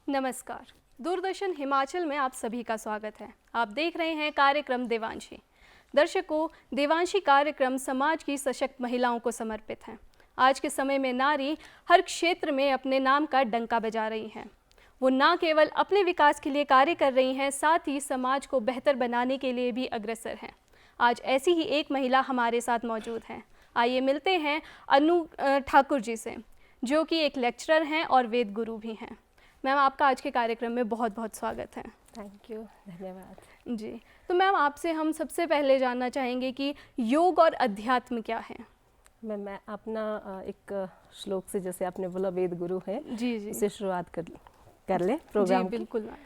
नमस्कार। दूरदर्शन हिमाचल में आप सभी का स्वागत है। आप देख रहे हैं कार्यक्रम देवांशी। दर्शकों, देवांशी कार्यक्रम समाज की सशक्त महिलाओं को समर्पित है। आज के समय में नारी हर क्षेत्र में अपने नाम का डंका बजा रही हैं। वो न केवल अपने विकास के लिए कार्य कर रही हैं, साथ ही समाज को बेहतर बनाने के लिए भी अग्रसर हैं। आज ऐसी ही एक महिला हमारे साथ मौजूद हैं। आइए मिलते हैं अनु ठाकुर जी से, जो कि एक लेक्चरर हैं और वेद गुरु भी हैं। मैम, आपका आज के कार्यक्रम में बहुत बहुत स्वागत है। थैंक यू, धन्यवाद जी। तो मैम, आपसे हम सबसे पहले जानना चाहेंगे कि योग और अध्यात्म क्या है। मैं अपना एक श्लोक से, जैसे आपने बोला वेद गुरु है, जी जी, उससे शुरुआत कर ले प्रोग्राम जी बिल्कुल मैम।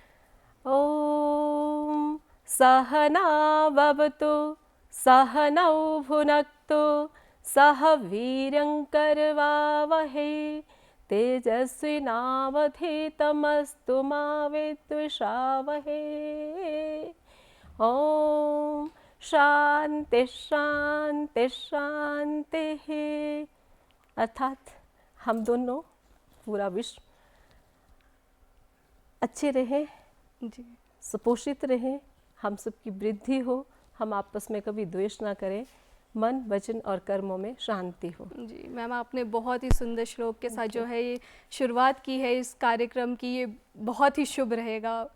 ओम सहना भवतु सहनौ भुनक्तु सह वीर्यं करवावहै तेजस्विनावधीतमस्तु मा विद्विषावहै। ओम शांति शांति शांति। अर्थात हम दोनों, पूरा विश्व अच्छे रहें, जी सुपोषित रहें, हम सबकी वृद्धि हो, हम आपस में कभी द्वेष ना करें, मन वचन और कर्मों में शांति हो। जी मैम, आपने बहुत ही सुंदर श्लोक के साथ जो है ये शुरुआत की है इस कार्यक्रम की। ये बहुत ही शुभ रहेगा,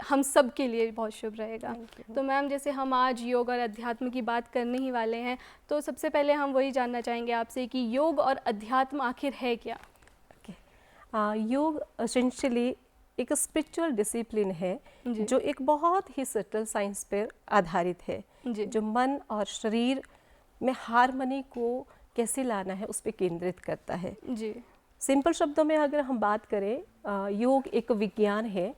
हम सब के लिए बहुत शुभ रहेगा। तो मैम, जैसे हम आज योग और अध्यात्म की बात करने ही वाले हैं, तो सबसे पहले हम वही जानना चाहेंगे आपसे कि योग और अध्यात्म आखिर है क्या। योग एसेंशियली एक स्पिरिचुअल डिसिप्लिन है जो एक बहुत ही सटल साइंस पर आधारित है, जो मन और शरीर में हार्मनी को कैसे लाना है उस पर केंद्रित करता है। जी। सिंपल शब्दों में अगर हम बात करें, योग एक विज्ञान है,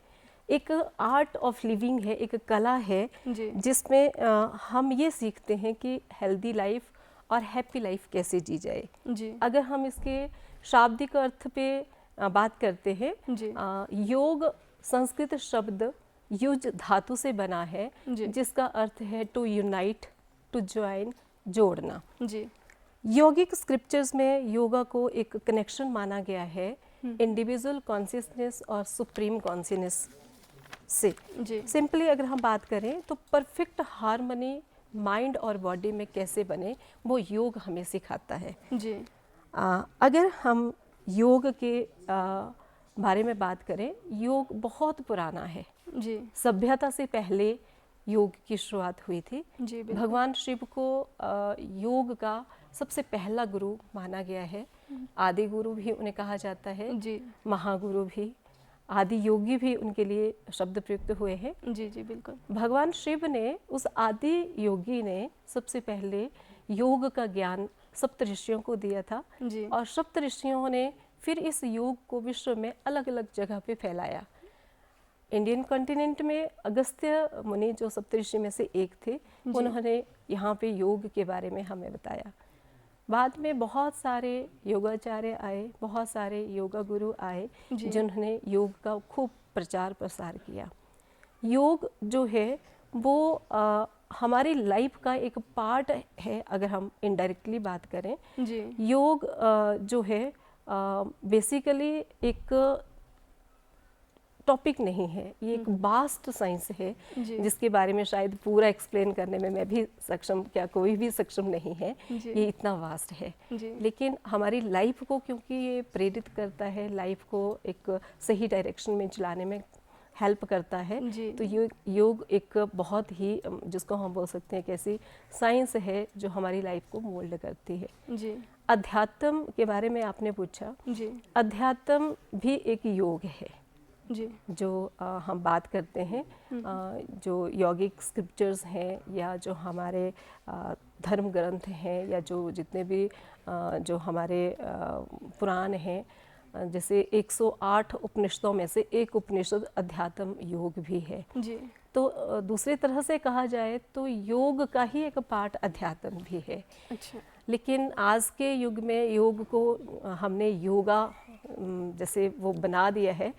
एक आर्ट ऑफ लिविंग है, एक कला है जिसमें हम ये सीखते हैं कि हेल्दी लाइफ और हैप्पी लाइफ कैसे जी जाए। जी। अगर हम इसके शाब्दिक अर्थ पे बात करते हैं, योग संस्कृत शब्द युज धातु से बना है, जिसका अर्थ है टू यूनाइट, टू ज्वाइन, जोड़ना। जी। योगिक स्क्रिप्चर्स में योगा को एक कनेक्शन माना गया है इंडिविजुअल कॉन्शियसनेस और सुप्रीम कॉन्शियसनेस से। सिंपली अगर हम बात करें तो परफेक्ट हार्मनी माइंड और बॉडी में कैसे बने, वो योग हमें सिखाता है। जी। अगर हम योग के बारे में बात करें, योग बहुत पुराना है। जी। सभ्यता से पहले योग की शुरुआत हुई थी। जी, भगवान शिव को योग का सबसे पहला गुरु माना गया है। आदि गुरु भी उन्हें कहा जाता है, जी। महागुरु भी, आदि योगी भी उनके लिए शब्द प्रयुक्त हुए हैं। जी जी बिल्कुल। भगवान शिव ने, उस आदि योगी ने सबसे पहले योग का ज्ञान सप्त ऋषियों को दिया था। और सप्त ऋषियों ने फिर इस योग को विश्व में अलग अलग जगह पे फैलाया। इंडियन कॉन्टिनेंट में अगस्त्य मुनि, जो सप्तऋषि में से एक थे, उन्होंने यहाँ पे योग के बारे में हमें बताया। बाद में बहुत सारे योगाचार्य आए, बहुत सारे योगा गुरु आए, जिन्होंने योग का खूब प्रचार प्रसार किया। योग जो है वो हमारी लाइफ का एक पार्ट है। अगर हम इनडायरेक्टली बात करें, योग जो है बेसिकली एक टॉपिक नहीं है, ये एक वास्ट साइंस है जिसके बारे में शायद पूरा एक्सप्लेन करने में मैं भी सक्षम, क्या कोई भी सक्षम नहीं है, ये इतना वास्ट है। लेकिन हमारी लाइफ को, क्योंकि ये प्रेरित करता है, लाइफ को एक सही डायरेक्शन में चलाने में हेल्प करता है, तो योग एक बहुत ही, जिसको हम बोल सकते हैं एक ऐसी साइंस है जो हमारी लाइफ को मोल्ड करती है। अध्यात्म के बारे में आपने पूछा, अध्यात्म भी एक योग है जो हम बात करते हैं। जो यौगिक स्क्रिप्चर्स हैं या जो हमारे धर्म ग्रंथ हैं या जो जितने भी जो हमारे पुराण हैं, जैसे 108 उपनिषदों में से एक उपनिषद अध्यात्म योग भी है। तो दूसरी तरह से कहा जाए तो योग का ही एक पार्ट अध्यात्म भी है। अच्छा। लेकिन आज के युग में योग को हमने योगा जैसे वो बना दिया है।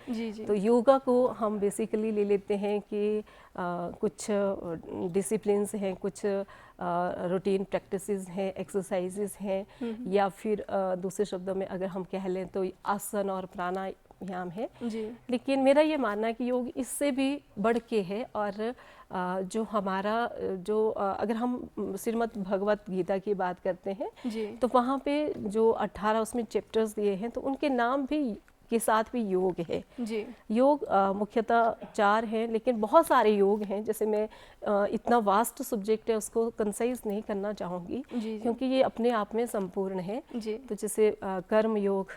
तो योगा को हम बेसिकली ले लेते हैं कि कुछ डिसिप्लिन्स हैं, कुछ रूटीन प्रैक्टिसेस हैं, एक्सरसाइजेस हैं, या फिर दूसरे शब्दों में अगर हम कह लें तो आसन और प्राणायाम है जी। लेकिन मेरा ये मानना है कि योग इससे भी बढ़ के है। और जो हमारा अगर हम श्रीमद् भगवत गीता की बात करते हैं जी। तो वहाँ पे जो 18 उसमें चैप्टर्स दिए हैं तो उनके नाम भी के साथ भी योग है। जी। योग मुख्यतः 4 हैं लेकिन बहुत सारे योग हैं। जैसे मैं इतना वास्ट सब्जेक्ट है उसको कंसाइज नहीं करना चाहूँगी जी। क्योंकि ये अपने आप में संपूर्ण है। जी। तो जैसे कर्म योग,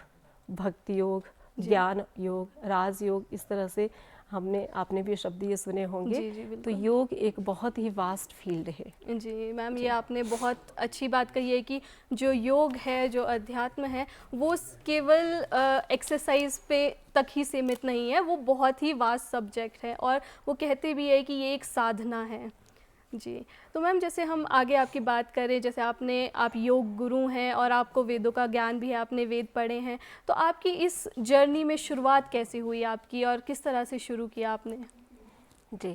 भक्ति योग, ज्ञान योग, राज योग, इस तरह से आपने भी शब्द ये सुने होंगे। जी, जी, तो योग एक बहुत ही वास्ट फील्ड है। जी मैम, ये आपने बहुत अच्छी बात कही है कि जो योग है, जो अध्यात्म है, वो केवल एक्सरसाइज पे तक ही सीमित नहीं है, वो बहुत ही वास्ट सब्जेक्ट है और वो कहते भी है कि ये एक साधना है। जी। तो मैम जैसे हम आगे आपकी बात करें, जैसे आप योग गुरु हैं और आपको वेदों का ज्ञान भी है, आपने वेद पढ़े हैं, तो आपकी इस जर्नी में शुरुआत कैसे हुई आपकी और किस तरह से शुरू किया आपने? जी,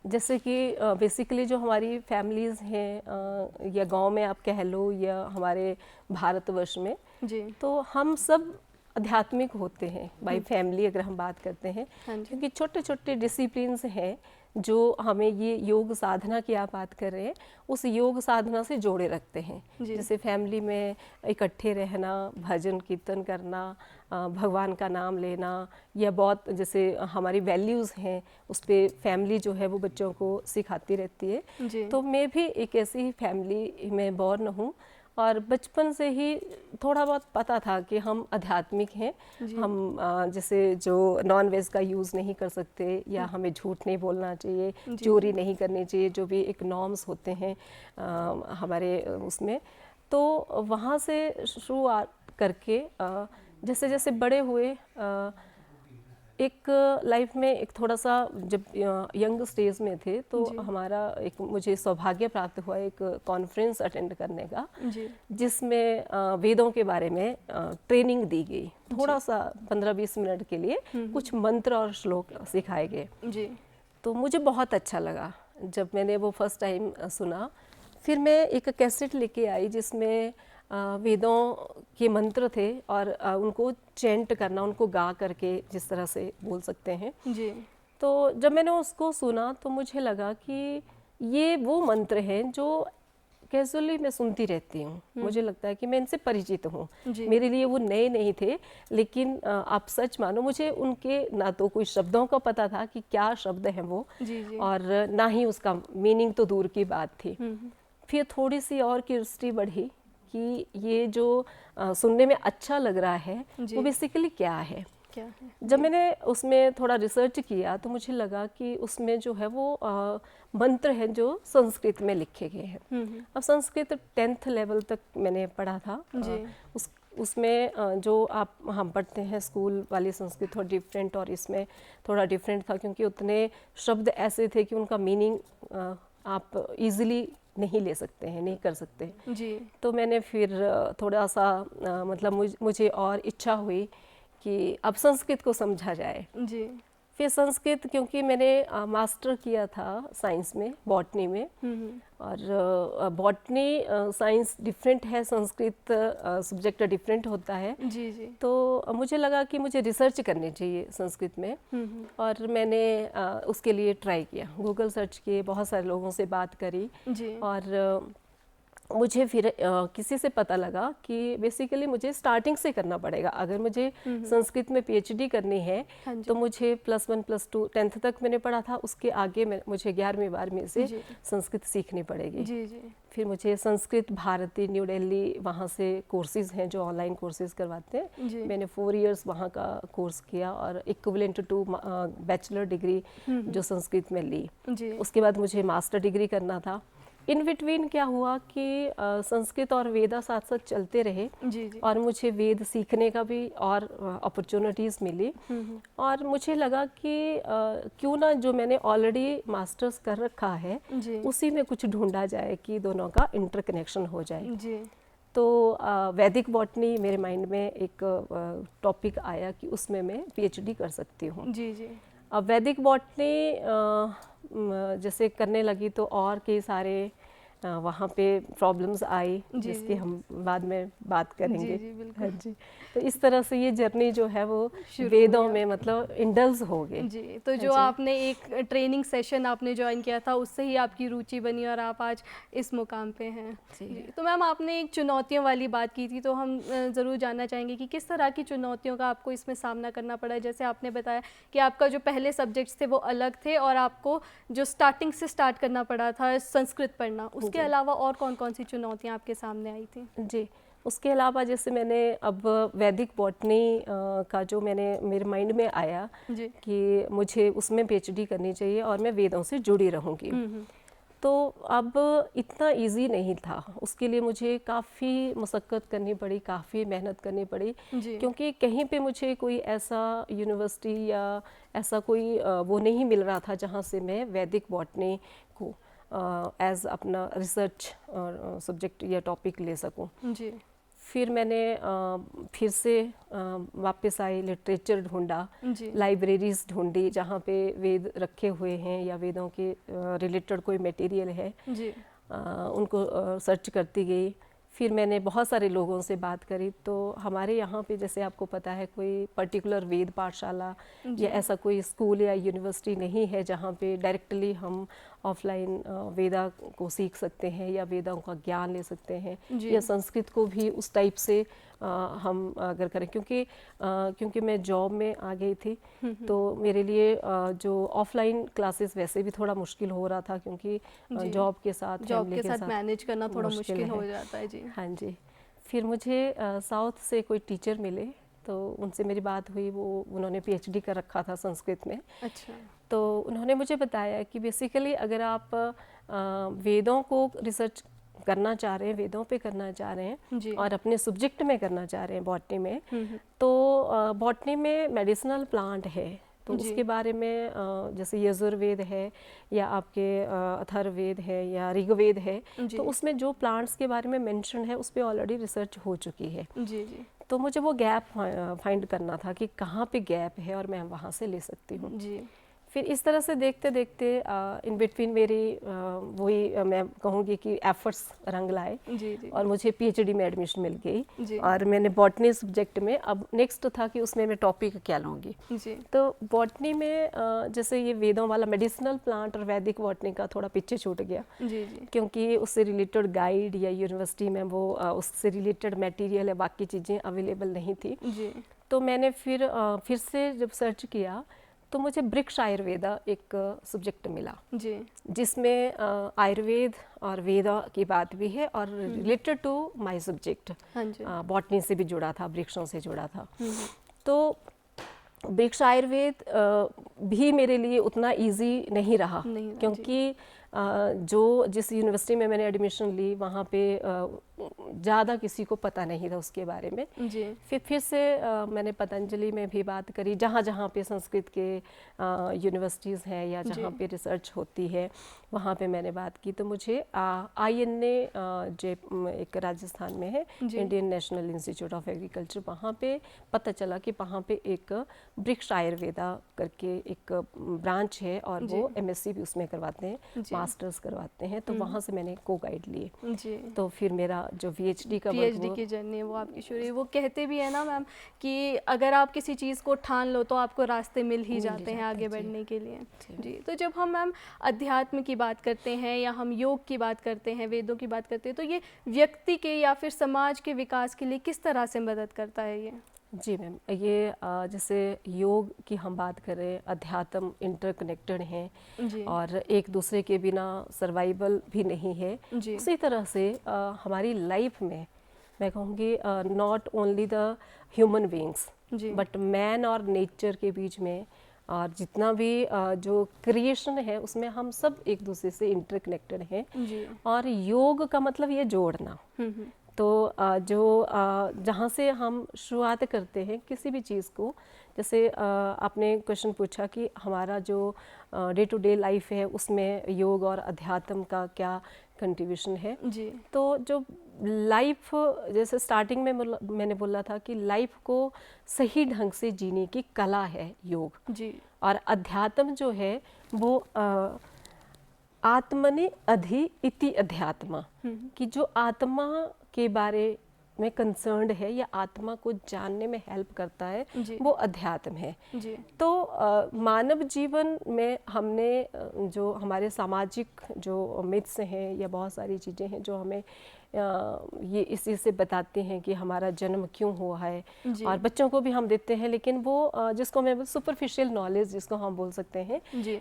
जैसे कि बेसिकली जो हमारी फैमिलीज़ हैं या गांव में आप कह लो या हमारे भारतवर्ष में, जी। तो हम सब आध्यात्मिक होते हैं बाय फैमिली अगर हम बात करते हैं। क्योंकि छोटे छोटे डिसिप्लिन्स हैं जो हमें ये योग साधना की आप बात कर रहे हैं उस योग साधना से जोड़े रखते हैं। जैसे फैमिली में इकट्ठे रहना, भजन कीर्तन करना, भगवान का नाम लेना, या बहुत जैसे हमारी वैल्यूज़ हैं उस पर फैमिली जो है वो बच्चों को सिखाती रहती है। तो मैं भी एक ऐसी फैमिली में बॉर्न हूँ और बचपन से ही थोड़ा बहुत पता था कि हम आध्यात्मिक हैं। हम जैसे जो नॉन वेज का यूज़ नहीं कर सकते या हमें झूठ नहीं बोलना चाहिए, चोरी नहीं करनी चाहिए, जो भी एक नॉर्म्स होते हैं हमारे उसमें। तो वहाँ से शुरुआत करके जैसे जैसे बड़े हुए एक लाइफ में एक थोड़ा सा जब यंग स्टेज में थे तो हमारा एक मुझे सौभाग्य प्राप्त हुआ एक कॉन्फ्रेंस अटेंड करने का, जिसमें वेदों के बारे में ट्रेनिंग दी गई। थोड़ा सा 15-20 मिनट के लिए कुछ मंत्र और श्लोक सिखाए गए। तो मुझे बहुत अच्छा लगा जब मैंने वो फर्स्ट टाइम सुना। फिर मैं एक कैसेट लेके आई जिसमें वेदों के मंत्र थे और उनको चैंट करना, उनको गा करके जिस तरह से बोल सकते हैं जी। तो जब मैंने उसको सुना तो मुझे लगा कि ये वो मंत्र हैं जो कैजुअली मैं सुनती रहती हूँ। मुझे लगता है कि मैं इनसे परिचित हूँ। मेरे लिए वो नए नहीं थे, लेकिन आप सच मानो मुझे उनके ना तो कोई शब्दों का पता था कि क्या शब्द हैं वो, और ना ही उसका मीनिंग तो दूर की बात थी। फिर थोड़ी सी और क्यूरियोसिटी बढ़ी कि ये जो सुनने में अच्छा लग रहा है वो बेसिकली क्या है। जब मैंने उसमें थोड़ा रिसर्च किया तो मुझे लगा कि उसमें जो है वो मंत्र हैं जो संस्कृत में लिखे गए हैं। अब संस्कृत 10th लेवल तक मैंने पढ़ा था। उसमें जो हम पढ़ते हैं स्कूल वाली संस्कृत थोड़ा डिफरेंट और इसमें थोड़ा डिफरेंट था, क्योंकि उतने शब्द ऐसे थे कि उनका मीनिंग आप इजीली नहीं ले सकते हैं, नहीं कर सकते जी। तो मैंने फिर थोड़ा सा मतलब मुझे और इच्छा हुई कि अब संस्कृत को समझा जाए जी। फिर संस्कृत, क्योंकि मैंने मास्टर किया था साइंस में, बॉटनी में, और बॉटनी साइंस डिफरेंट है, संस्कृत सब्जेक्ट डिफरेंट होता है जी जी। तो मुझे लगा कि मुझे रिसर्च करनी चाहिए संस्कृत में, और मैंने उसके लिए ट्राई किया, गूगल सर्च किए, बहुत सारे लोगों से बात करी जी। और मुझे फिर किसी से पता लगा कि बेसिकली मुझे स्टार्टिंग से करना पड़ेगा। अगर मुझे संस्कृत में PhD करनी है तो मुझे +1 +2 10th तक मैंने पढ़ा था, उसके आगे मुझे 11वीं 12वीं से संस्कृत सीखनी पड़ेगी जी जी। फिर मुझे संस्कृत भारती न्यू दिल्ली, वहाँ से कोर्सेज हैं जो ऑनलाइन कोर्सेज करवाते हैं। मैंने 4 इयर्स वहाँ का कोर्स किया और इक्विवेलेंट टू बैचलर डिग्री जो संस्कृत में ली। उसके बाद मुझे मास्टर डिग्री करना था। इन बिटवीन क्या हुआ कि संस्कृत और वेदा साथ साथ चलते रहे जी जी। और मुझे वेद सीखने का भी और अपॉर्चुनिटीज़ मिली, और मुझे लगा कि क्यों ना जो मैंने ऑलरेडी मास्टर्स कर रखा है उसी में कुछ ढूंढा जाए कि दोनों का इंटरकनेक्शन हो जाए जी। तो वैदिक बॉटनी मेरे माइंड में एक टॉपिक आया कि उसमें मैं PhD कर सकती हूँ जी जी। अब वैदिक बॉटनी जैसे करने लगी तो और कई सारे वहाँ पे प्रॉब्लम्स आई जिसकी हम बाद में बात करेंगे। जी, बिल्कुल। हाँ जी, तो इस तरह से ये जर्नी जो है वो वेदों में मतलब इंडल्ज हो गए। जी, तो जो आपने एक ट्रेनिंग सेशन आपने ज्वाइन किया था उससे ही आपकी रुचि बनी और आप आज इस मुकाम पे हैं। जी, तो मैम आपने एक चुनौतियों वाली बात की थी, तो हम ज़रूर जानना चाहेंगे कि किस तरह की चुनौतियों का आपको इसमें सामना करना पड़ा। जैसे आपने बताया कि आपका जो पहले सब्जेक्ट्स थे वो अलग थे और आपको जो स्टार्टिंग से स्टार्ट करना पड़ा था संस्कृत पढ़ना, उसके अलावा और कौन कौन सी चुनौतियाँ आपके सामने आई थी? जी, उसके अलावा जैसे मैंने अब वैदिक बॉटनी का जो मेरे माइंड में आया कि मुझे उसमें पीएचडी करनी चाहिए और मैं वेदों से जुड़ी रहूँगी। तो अब इतना इजी नहीं था, उसके लिए मुझे काफ़ी मशक्क़त करनी पड़ी, काफ़ी मेहनत करनी पड़ी, क्योंकि कहीं पे मुझे कोई ऐसा यूनिवर्सिटी या ऐसा कोई वो नहीं मिल रहा था जहाँ से मैं वैदिक बॉटनी को एज अपना रिसर्च सब्जेक्ट या टॉपिक ले सकूं। जी। फिर मैंने फिर से वापस आई, लिटरेचर ढूंढा, लाइब्रेरीज ढूंढी जहाँ पे वेद रखे हुए हैं या वेदों के रिलेटेड कोई मटेरियल है, उनको सर्च करती गई। फिर मैंने बहुत सारे लोगों से बात करी, तो हमारे यहाँ पे जैसे आपको पता है कोई पर्टिकुलर वेद पाठशाला या ऐसा कोई स्कूल या यूनिवर्सिटी नहीं है जहाँ पे डायरेक्टली हम ऑफलाइन वेदा को सीख सकते हैं या वेदाओं का ज्ञान ले सकते हैं, या संस्कृत को भी उस टाइप से हम अगर करें, क्योंकि मैं जॉब में आ गई थी तो मेरे लिए जो ऑफलाइन क्लासेस वैसे भी थोड़ा मुश्किल हो रहा था, क्योंकि जॉब के साथ मैनेज करना थोड़ा मुश्किल हो जाता है। जी हाँ जी। फिर मुझे साउथ से कोई टीचर मिले, तो उनसे मेरी बात हुई, वो उन्होंने पीएचडी कर रखा था संस्कृत में। अच्छा। तो उन्होंने मुझे बताया कि बेसिकली अगर आप वेदों को रिसर्च करना चाह रहे हैं, वेदों पे करना चाह रहे हैं और अपने सब्जेक्ट में करना चाह रहे हैं बॉटनी में, तो बॉटनी में मेडिसिनल प्लांट है, तो उसके बारे में जैसे यजुर्वेद है या आपके अथर्ववेद है या ऋग्वेद है, तो उसमें जो प्लांट्स के बारे में मेंशन है उस पर ऑलरेडी रिसर्च हो चुकी है। जी। तो मुझे वो गैप फाइंड करना था कि कहाँ पे गैप है और मैं वहाँ से ले सकती हूँ। जी। फिर इस तरह से देखते देखते इन बिटवीन मेरी वही मैं कहूँगी कि एफर्ट्स रंग लाए। जी। और मुझे पीएचडी में एडमिशन मिल गई और मैंने बॉटनी सब्जेक्ट में, अब नेक्स्ट था कि उसमें मैं टॉपिक क्या लूँगी। तो बॉटनी में जैसे ये वेदों वाला मेडिसिनल प्लांट और वैदिक बॉटनी का थोड़ा पीछे छूट गया, क्योंकि उससे रिलेटेड गाइड या यूनिवर्सिटी में वो उससे रिलेटेड मटेरियल या बाकी चीज़ें अवेलेबल नहीं थी। तो मैंने फिर से जब सर्च किया तो मुझे वृक्ष आयुर्वेदा एक सब्जेक्ट मिला जिसमें आयुर्वेद और वेदा की बात भी है और related to my subject botany से भी जुड़ा था, वृक्षों से जुड़ा था। तो वृक्ष आयुर्वेद भी मेरे लिए उतना इजी नहीं रहा, क्योंकि जिस यूनिवर्सिटी में मैंने एडमिशन ली वहाँ पे ज़्यादा किसी को पता नहीं था उसके बारे में। फिर से मैंने पतंजलि में भी बात करी, जहाँ जहाँ पे संस्कृत के यूनिवर्सिटीज़ हैं या जहाँ पे रिसर्च होती है वहाँ पे मैंने बात की। तो मुझे INA जो एक राजस्थान में है, Indian national institute of agriculture, वहाँ पे पता चला कि वहाँ पे एक वृक्ष आयुर्वेदा करके एक ब्रांच है और वो MSc भी उसमें करवाते हैं, मास्टर्स करवाते हैं। तो वहाँ से मैंने को गाइड लिए। तो फिर मेरा जो PhD की जर्नी है वो आपकी शुरू हुई। वो कहते भी है ना मैम कि अगर आप किसी चीज़ को ठान लो तो आपको रास्ते मिल ही जाते हैं आगे बढ़ने के लिए। जी, तो जब हम मैम अध्यात्म की बात करते हैं या हम योग की बात करते हैं, वेदों की बात करते हैं, तो ये व्यक्ति के या फिर समाज के विकास के लिए किस तरह से मदद करता है ये? जी मैम, ये जैसे योग की हम बात करें, अध्यात्म इंटरकनेक्टेड हैं और एक दूसरे के बिना सर्वाइवल भी नहीं है। उसी तरह से हमारी लाइफ में मैं कहूँगी not only the human beings but man और नेचर के बीच में और जितना भी जो क्रिएशन है उसमें हम सब एक दूसरे से इंटरकनेक्टेड हैं। और योग का मतलब ये जोड़ना। तो जहाँ से हम शुरुआत करते हैं किसी भी चीज़ को, जैसे आपने क्वेश्चन पूछा कि हमारा जो डे टू डे लाइफ है उसमें योग और अध्यात्म का क्या कंट्रीब्यूशन है। तो जो लाइफ, जैसे स्टार्टिंग में मैंने बोला था कि लाइफ को सही ढंग से जीने की कला है योग। और अध्यात्म जो है वो आत्मनि अधि इति अध्यात्मा, कि जो आत्मा के बारे में कंसर्न्ड है या आत्मा को जानने में हेल्प करता है, वो अध्यात्म है। जी। तो मानव जीवन में हमने जो हमारे सामाजिक जो मिथ्स हैं या बहुत सारी चीज़ें हैं जो हमें ये इसी से बताते हैं कि हमारा जन्म क्यों हुआ है, और बच्चों को भी हम देते हैं, लेकिन वो जिसको मैं सुपरफिशियल नॉलेज जिसको हम बोल सकते हैं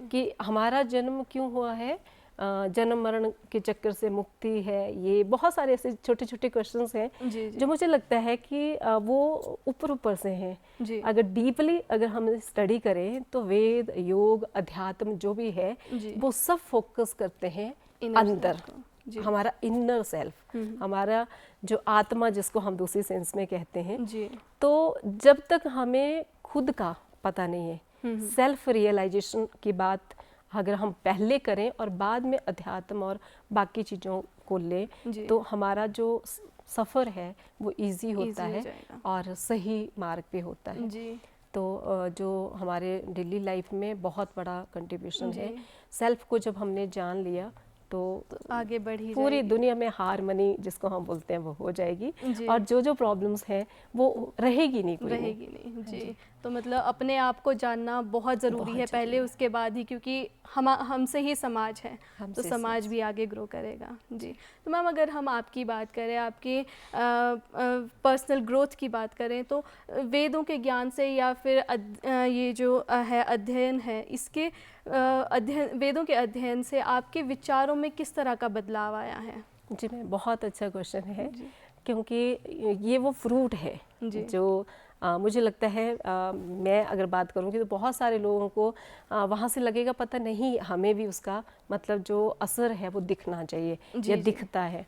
कि हमारा जन्म क्यों हुआ है, जन्म मरण के चक्कर से मुक्ति है, ये बहुत सारे ऐसे छोटे छोटे क्वेश्चंस हैं जो मुझे लगता है कि वो ऊपर ऊपर से हैं। अगर डीपली अगर हम स्टडी करें तो वेद, योग, अध्यात्म जो भी है वो सब फोकस करते हैं अंदर, हमारा इनर सेल्फ, हमारा जो आत्मा जिसको हम दूसरी सेंस में कहते हैं। तो जब तक हमें खुद का पता नहीं है, सेल्फ रियलाइजेशन की बात अगर हम पहले करें और बाद में अध्यात्म और बाकी चीज़ों को लें, तो हमारा जो सफ़र है वो इजी होता है और सही मार्ग पे होता है। तो जो हमारे डेली लाइफ में बहुत बड़ा कंट्रीब्यूशन है, सेल्फ को जब हमने जान लिया तो आगे बढ़ी पूरी दुनिया में हारमनी जिसको हम बोलते हैं वो हो जाएगी, और जो जो प्रॉब्लम्स हैं वो रहेगी नहीं। जी। तो मतलब अपने आप को जानना बहुत ज़रूरी है पहले, उसके बाद ही, क्योंकि हमसे ही समाज है, तो समाज भी आगे ग्रो करेगा। जी। तो मैम अगर हम आपकी बात करें, आपकी पर्सनल ग्रोथ की बात करें, तो वेदों के ज्ञान से या फिर ये जो है अध्ययन है, इसके वेदों के अध्ययन से आपके विचारों में किस तरह का बदलाव आया है? जी मैम, बहुत अच्छा क्वेश्चन है, क्योंकि ये वो फ्रूट है जो मुझे लगता है मैं अगर बात करूँगी तो बहुत सारे लोगों को वहाँ से लगेगा पता नहीं, हमें भी उसका मतलब जो असर है वो दिखना चाहिए या दिखता है।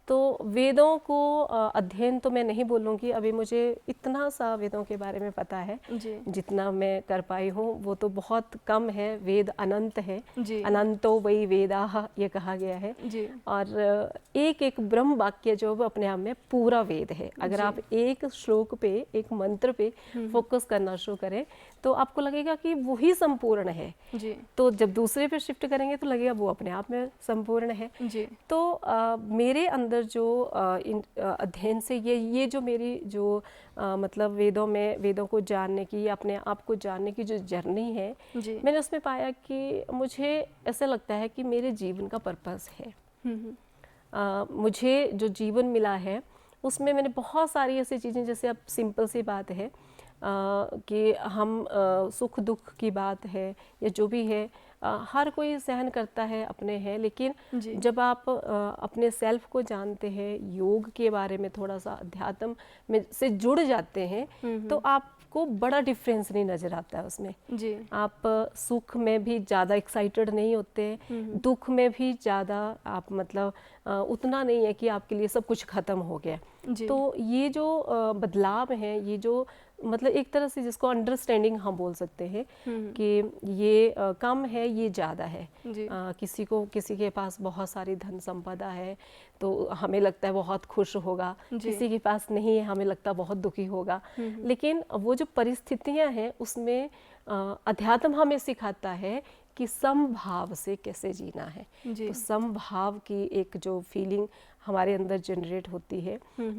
तो वेदों को अध्ययन तो मैं नहीं बोलूँगी, अभी मुझे इतना सा वेदों के बारे में पता है जितना मैं कर पाई हूँ, वो तो बहुत कम है। वेद अनंत है, अनंतो वही वेदाः ये कहा गया है, और एक एक ब्रह्म वाक्य जो अपने आप में पूरा वेद है। अगर आप एक श्लोक पे, एक मंत्र पे फोकस करना शुरू करें तो आपको लगेगा कि वही संपूर्ण है। तो जब दूसरे पे शिफ्ट करेंगे तो लगेगा वो अपने आप में संपूर्ण है। तो मेरे अंदर जो अध्ययन से ये जो मेरी जो मतलब वेदों को जानने की, अपने आप को जानने की जो जर्नी है, मैंने उसमें पाया कि मुझे ऐसा लगता है कि मेरे जीवन का पर्पस है। मुझे जो जीवन मिला है उसमें मैंने बहुत सारी ऐसी चीज़ें, जैसे अब सिंपल सी बात है कि हम सुख दुख की बात है या जो भी है, हर कोई सहन करता है अपने हैं, लेकिन जब आप अपने सेल्फ को जानते हैं, योग के बारे में थोड़ा सा अध्यात्म में से जुड़ जाते हैं, तो आपको बड़ा डिफरेंस नहीं नज़र आता है उसमें। आप सुख में भी ज़्यादा एक्साइटेड नहीं होते, दुख में भी ज़्यादा आप मतलब उतना नहीं है कि आपके लिए सब कुछ ख़त्म हो गया। तो ये जो बदलाव है, ये जो मतलब एक तरह से जिसको अंडरस्टैंडिंग हम बोल सकते हैं कि ये कम है, ये ज़्यादा है। किसी के पास बहुत सारी धन संपदा है तो हमें लगता है बहुत खुश होगा, किसी के पास नहीं है हमें लगता है बहुत दुखी होगा। लेकिन वो जो परिस्थितियां हैं उसमें अध्यात्म हमें सिखाता है कि समभाव से कैसे जीना है। तो समभाव की एक जो फीलिंग हमारे अंदर जनरेट होती है,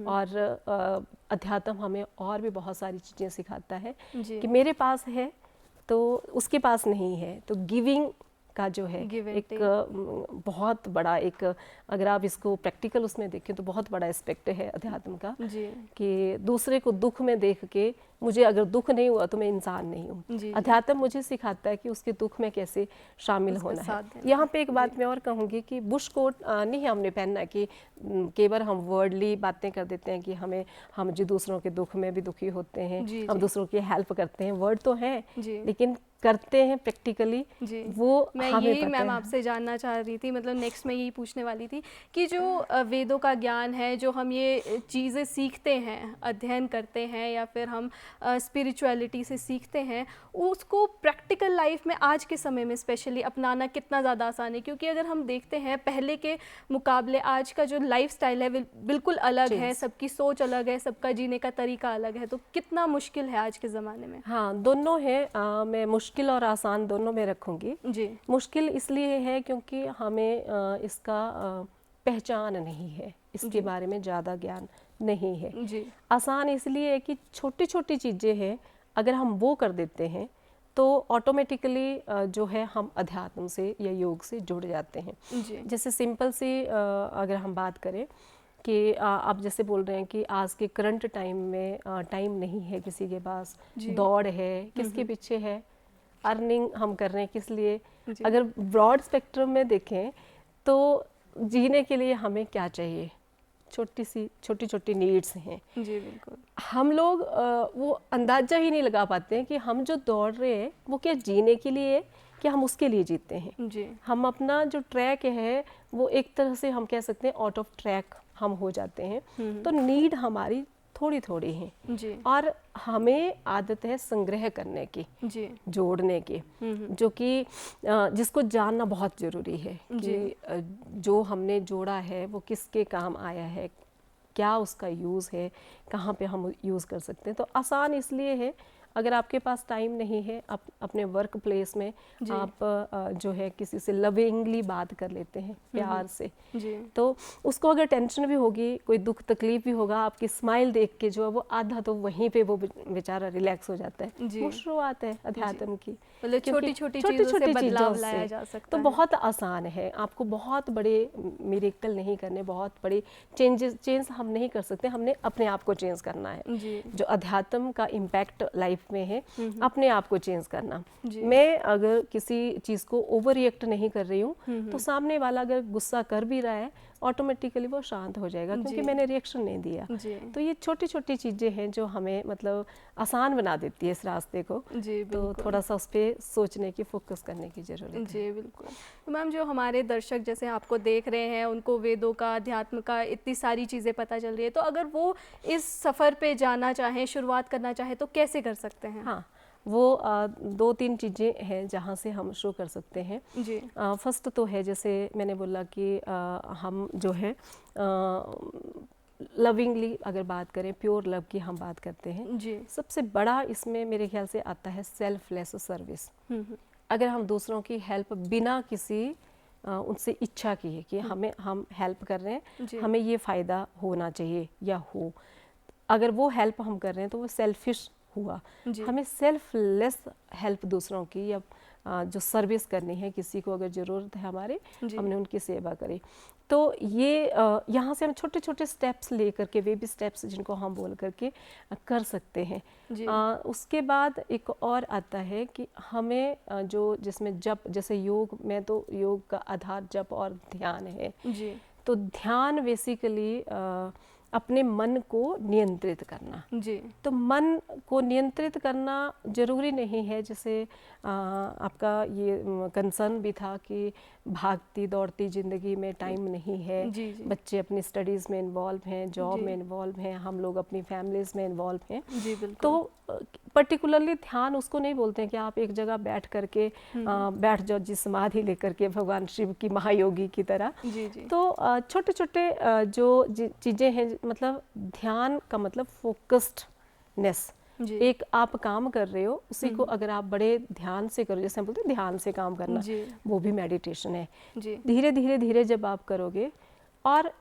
और अध्यात्म हमें और भी बहुत सारी चीज़ें सिखाता है कि मेरे पास है तो उसके पास नहीं है। तो गिविंग का जो है एक बहुत बड़ा एक, अगर आप इसको प्रैक्टिकल उसमें देखें तो बहुत बड़ा एस्पेक्ट है अध्यात्म का, कि दूसरे को दुख में देख के मुझे अगर दुख नहीं हुआ तो मैं इंसान नहीं हूँ। अध्यात्म मुझे सिखाता है कि उसके दुख में कैसे शामिल होना है। यहाँ पे एक बात मैं और कहूँगी कि बुश कोट नहीं हमने पहनना कि केवल हम वर्डली बातें कर देते हैं कि हम जो दूसरों के दुख में भी दुखी होते हैं, हम दूसरों की हेल्प करते हैं, वर्ड तो हैं लेकिन करते हैं प्रैक्टिकली वो मैं यही मैम आपसे जानना चाह रही थी, मतलब नेक्स्ट मैं यही पूछने वाली थी कि जो वेदों का ज्ञान है, जो हम ये चीज़ें सीखते हैं, अध्ययन करते हैं या फिर हम स्पिरिचुअलिटी से सीखते हैं, उसको प्रैक्टिकल लाइफ में आज के समय में स्पेशली अपनाना कितना ज़्यादा आसान है? क्योंकि अगर हम देखते हैं पहले के मुकाबले आज का जो लाइफस्टाइल है बिल्कुल अलग है, सबकी सोच अलग है, सबका जीने का तरीका अलग है, तो कितना मुश्किल है आज के ज़माने में? हाँ, दोनों है। मैं मुश्किल और आसान दोनों में रखूंगी। जी। मुश्किल इसलिए है क्योंकि हमें इसका पहचान नहीं है, इसके बारे में ज़्यादा ज्ञान नहीं है। जी। आसान इसलिए है कि छोटी छोटी चीज़ें हैं, अगर हम वो कर देते हैं तो ऑटोमेटिकली जो है हम अध्यात्म से या योग से जुड़ जाते हैं। जी। जैसे सिंपल सी अगर हम बात करें कि आप जैसे बोल रहे हैं कि आज के करंट टाइम में टाइम नहीं है किसी के पास, दौड़ है, किसके पीछे है, अर्निंग हम कर रहे हैं किस लिए। अगर ब्रॉड स्पेक्ट्रम में देखें तो जीने के लिए हमें क्या चाहिए, छोटी छोटी नीड्स हैं। जी बिल्कुल। हम लोग वो अंदाजा ही नहीं लगा पाते हैं कि हम जो दौड़ रहे हैं वो क्या जीने के लिए है, कि हम उसके लिए जीते हैं। जी। हम अपना जो ट्रैक है वो एक तरह से हम कह सकते हैं आउट ऑफ ट्रैक हम हो जाते हैं। तो नीड हमारी थोड़ी थोड़ी है जी। और हमें आदत है संग्रह करने की, जी। जोड़ने की, जो कि जिसको जानना बहुत ज़रूरी है कि जो हमने जोड़ा है वो किसके काम आया है, क्या उसका यूज़ है, कहाँ पे हम यूज़ कर सकते हैं। तो आसान इसलिए है, अगर आपके पास टाइम नहीं है, अपने वर्क प्लेस में आप जो है किसी से लविंगली बात कर लेते हैं, प्यार से, तो उसको अगर टेंशन भी होगी, कोई दुख तकलीफ भी होगा, आपकी स्माइल देख के जो है वो आधा तो वहीं पे वो बेचारा रिलैक्स हो जाता है। वो शुरुआत है अध्यात्म की, मतलब छोटी छोटी चीज़ों से बदलाव लाया जा सकता तो है। बहुत आसान है। आपको बहुत बड़े मिरेकल नहीं करने, बहुत बड़े चेंज हम नहीं कर सकते, हमने अपने आप को चेंज करना है। जो अध्यात्म का इम्पैक्ट लाइफ में है, अपने आप को चेंज करना। मैं अगर किसी चीज़ को ओवर रिएक्ट नहीं कर रही हूँ तो सामने वाला अगर गुस्सा कर भी रहा है ऑटोमेटिकली वो शांत हो जाएगा, क्योंकि मैंने रिएक्शन नहीं दिया। तो ये छोटी छोटी चीज़ें हैं जो हमें मतलब आसान बना देती है इस रास्ते को। तो थोड़ा सा उस पर सोचने की, फोकस करने की ज़रूरत है। जी बिल्कुल। तो मैम, जो हमारे दर्शक जैसे आपको देख रहे हैं, उनको वेदों का, अध्यात्म का इतनी सारी चीज़ें पता चल रही है, तो अगर वो इस सफ़र पे जाना चाहें, शुरुआत करना चाहें, तो कैसे कर सकते हैं? हाँ, वो 2-3 चीज़ें हैं जहाँ से हम शुरू कर सकते हैं। जी। फर्स्ट तो है, जैसे मैंने बोला कि हम जो है लविंगली अगर बात करें, प्योर लव की हम बात करते हैं। जी। सबसे बड़ा इसमें मेरे ख्याल से आता है सेल्फलेस सर्विस। अगर हम दूसरों की हेल्प बिना किसी उनसे इच्छा की है कि हम हेल्प कर रहे हैं, हमें ये फ़ायदा होना चाहिए या हो, अगर वो हेल्प हम कर रहे हैं तो वो सेल्फिश हुआ। हमें सेल्फलेस हेल्प दूसरों की या जो सर्विस करनी है, किसी को अगर ज़रूरत है हमारे, हमने उनकी सेवा करी। तो ये यहाँ से हम छोटे छोटे स्टेप्स ले करके, बेबी स्टेप्स जिनको हम बोल करके कर सकते हैं। उसके बाद एक और आता है कि हमें जो जिसमें जप, जैसे योग में तो योग का आधार जप और ध्यान है। तो ध्यान बेसिकली अपने मन को नियंत्रित करना। तो मन को नियंत्रित करना ज़रूरी नहीं है, जैसे आपका ये कंसर्न भी था कि भागती दौड़ती ज़िंदगी में टाइम नहीं है, बच्चे अपनी स्टडीज़ में इन्वॉल्व हैं, जॉब में इन्वॉल्व हैं, हम लोग अपनी फैमिलीज़ में इन्वॉल्व हैं। तो पर्टिकुलरली ध्यान उसको नहीं बोलते हैं कि आप एक जगह बैठ करके बैठ जाओ जिस समाधि लेकर के भगवान शिव की महायोगी की तरह। तो छोटे छोटे जो चीज़ें हैं, मतलब ध्यान का मतलब फोकस्डनेस। एक आप काम कर रहे हो, उसी को अगर आप बड़े ध्यान से करो, जैसे हम बोलते हैं ध्यान से काम करना, वो भी मेडिटेशन है। धीरे धीरे धीरे जब आप करोगे और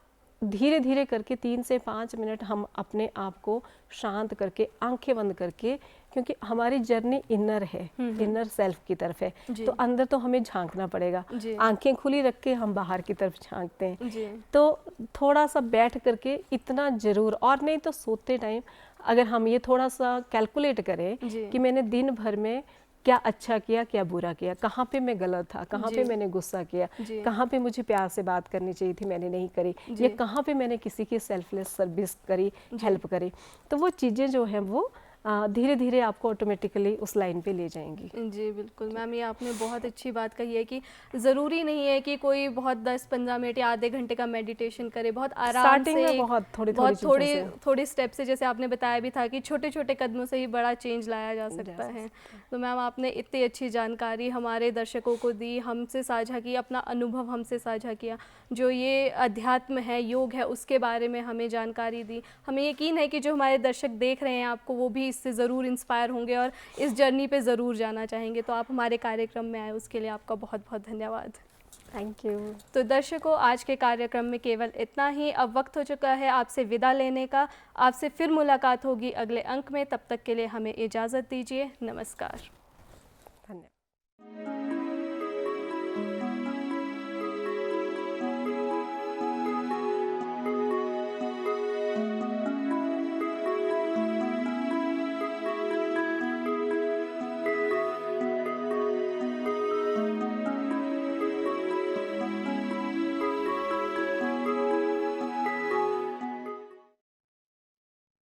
धीरे धीरे करके 3 से 5 मिनट हम अपने आप को शांत करके, आंखें बंद करके, क्योंकि हमारी जर्नी इनर है, इनर सेल्फ की तरफ है, तो अंदर तो हमें झांकना पड़ेगा। आंखें खुली रख के हम बाहर की तरफ झांकते हैं। तो थोड़ा सा बैठ करके इतना ज़रूर, और नहीं तो सोते टाइम अगर हम ये थोड़ा सा कैलकुलेट करें कि मैंने दिन भर में क्या अच्छा किया, क्या बुरा किया, कहाँ पे मैं गलत था, कहाँ पे मैंने गुस्सा किया, कहाँ पे मुझे प्यार से बात करनी चाहिए थी मैंने नहीं करी, या कहाँ पे मैंने किसी की सेल्फलेस सर्विस करी, हेल्प करी, तो वो चीज़ें जो हैं वो धीरे धीरे आपको ऑटोमेटिकली उस लाइन पे ले जाएंगी। जी बिल्कुल मैम, ये आपने बहुत अच्छी बात कही है कि ज़रूरी नहीं है कि कोई बहुत 10-15 मिनट या आधे घंटे का मेडिटेशन करे, बहुत आराम से, बहुत थोड़ी स्टेप से, जैसे आपने बताया भी था कि छोटे छोटे कदमों से ही बड़ा चेंज लाया जा सकता है। तो मैम, आपने इतनी अच्छी जानकारी हमारे दर्शकों को दी, हमसे साझा की, अपना अनुभव हमसे साझा किया, जो ये अध्यात्म है, योग है, उसके बारे में हमें जानकारी दी। हमें यकीन है कि जो हमारे दर्शक देख रहे हैं आपको, वो भी इससे ज़रूर इंस्पायर होंगे और इस जर्नी पे ज़रूर जाना चाहेंगे। तो आप हमारे कार्यक्रम में आए, उसके लिए आपका बहुत बहुत धन्यवाद। Thank you. तो दर्शकों, आज के कार्यक्रम में केवल इतना ही। अब वक्त हो चुका है आपसे विदा लेने का। आपसे फिर मुलाकात होगी अगले अंक में। तब तक के लिए हमें इजाज़त दीजिए। नमस्कार।